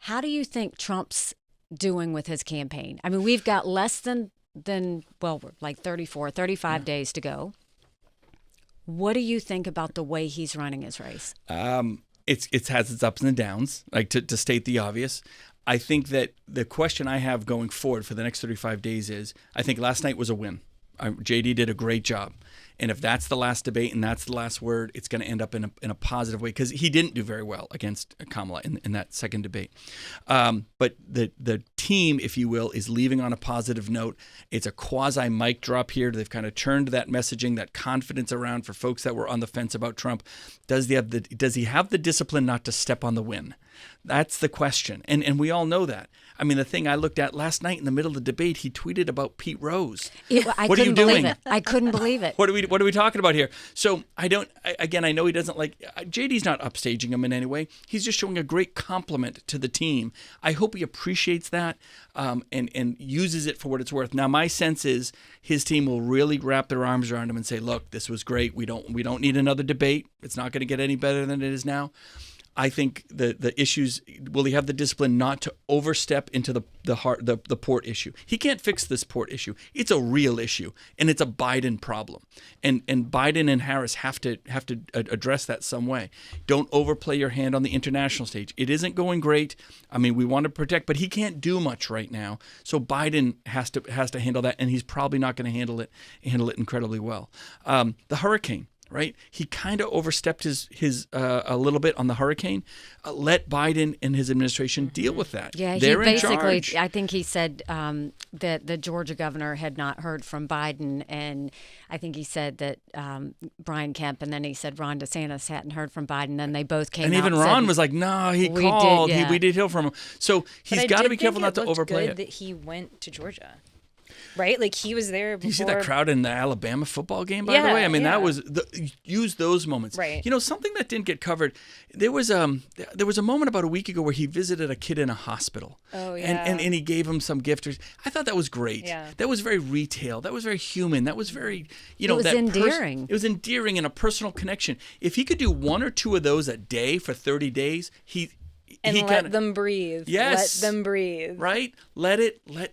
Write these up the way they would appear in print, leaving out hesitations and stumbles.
How do you think Trump's doing with his campaign? I mean, we've got less than we're like 34, 35 days to go. What do you think about the way he's running his race? It has its ups and downs, like to state the obvious. I think that the question I have going forward for the next 35 days is, I think last night was a win. JD did a great job. And if that's the last debate and that's the last word, it's going to end up in a positive way, because he didn't do very well against Kamala in that second debate. But the team, if you will, is leaving on a positive note. It's a quasi mic drop here. They've kind of turned that messaging, that confidence around for folks that were on the fence about Trump. Does he have the discipline not to step on the win? That's the question. And we all know that. I mean, the thing I looked at last night in the middle of the debate, he tweeted about Pete Rose. What are you doing? I couldn't believe it. What are we talking about here? So I know he doesn't like, JD's not upstaging him in any way. He's just showing a great compliment to the team. I hope he appreciates that and uses it for what it's worth. Now, my sense is his team will really wrap their arms around him and say, look, this was great. We don't need another debate. It's not going to get any better than it is now. I think the issues, will he have the discipline not to overstep into the port issue? He can't fix this port issue. It's a real issue, and it's a Biden problem. And Biden and Harris have to address that some way. Don't overplay your hand on the international stage. It isn't going great. I mean, we want to protect, but he can't do much right now. So Biden has to handle that, and he's probably not going to handle it incredibly well. The hurricane. Right, he kind of overstepped his a little bit on the hurricane. Let Biden and his administration deal with that. Yeah, they're he basically, in charge. I think he said that the Georgia governor had not heard from Biden, and I think he said that Brian Kemp, and then he said Ron DeSantis hadn't heard from Biden. Then they both came and out even and Ron said, was like, "No, he called. We did hear from him." So he's got to be careful not to overplay it. That he went to Georgia. Right? Like, he was there before. You see that crowd in the Alabama football game, by the way? I mean, that was use those moments. Right. You know, something that didn't get covered, there was a moment about a week ago where he visited a kid in a hospital. Oh, yeah. And he gave him some gift. I thought that was great. Yeah. That was very retail. That was very human. That was very, it was endearing. It was endearing and a personal connection. If he could do one or two of those a day for 30 days, let them breathe. Yes. Let them breathe. Right?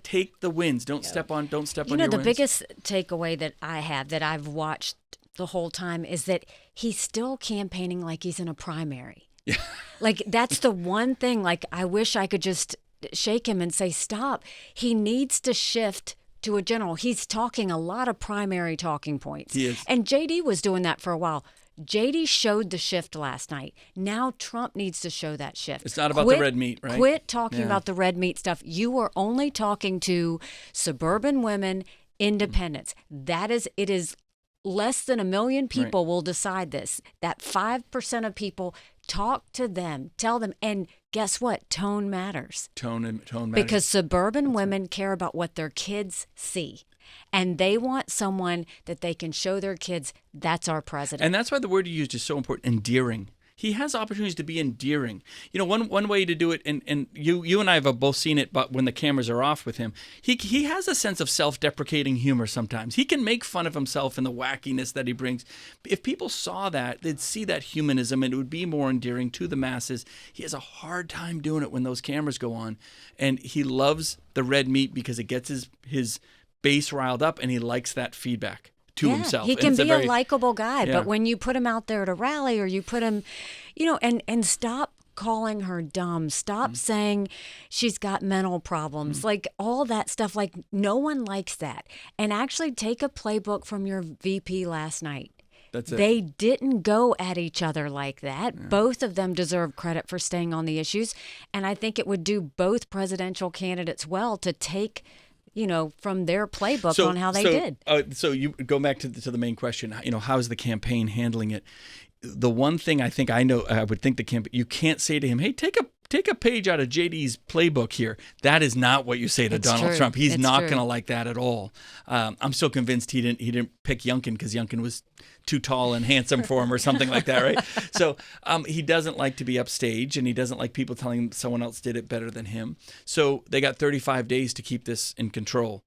Take the wins. Don't step on your wins. The biggest takeaway that I have, that I've watched the whole time, is that he's still campaigning like he's in a primary. Yeah. Like, that's the one thing, like, I wish I could just shake him and say, stop. He needs to shift to a general. He's talking a lot of primary talking points. He is. And JD was doing that for a while. JD showed the shift last night. Now Trump needs to show that shift. It's not about the red meat, right? Quit talking about the red meat stuff. You are only talking to suburban women, independents. It is less than 1 million people will decide this. That 5% of people, talk to them, tell them, and guess what? Tone matters. Tone matters. Because suburban women care about what their kids see. And they want someone that they can show their kids, that's our president. And that's why the word you used is so important, endearing. He has opportunities to be endearing. You know, one way to do it, and you and I have both seen it, but when the cameras are off with him, he has a sense of self-deprecating humor sometimes. He can make fun of himself and the wackiness that he brings. If people saw that, they'd see that humanism, and it would be more endearing to the masses. He has a hard time doing it when those cameras go on, and he loves the red meat because it gets his base riled up, and he likes that feedback to himself. He can be a likable guy, but when you put him out there at a rally, or you put him, and stop calling her dumb, stop saying she's got mental problems, like all that stuff, like no one likes that. And actually take a playbook from your VP last night. That's it. They didn't go at each other like that. Yeah. Both of them deserve credit for staying on the issues. And I think it would do both presidential candidates well to take from their playbook on how they did. So you go back to the main question, how's the campaign handling it? The one thing I think I would think the campaign, you can't say to him, hey, take a page out of JD's playbook here. That is not what you say to Donald Trump. He's not going to like that at all. I'm so convinced he didn't pick Youngkin because Youngkin was too tall and handsome for him or something like that, right? So he doesn't like to be upstage, and he doesn't like people telling him someone else did it better than him. So they got 35 days to keep this in control.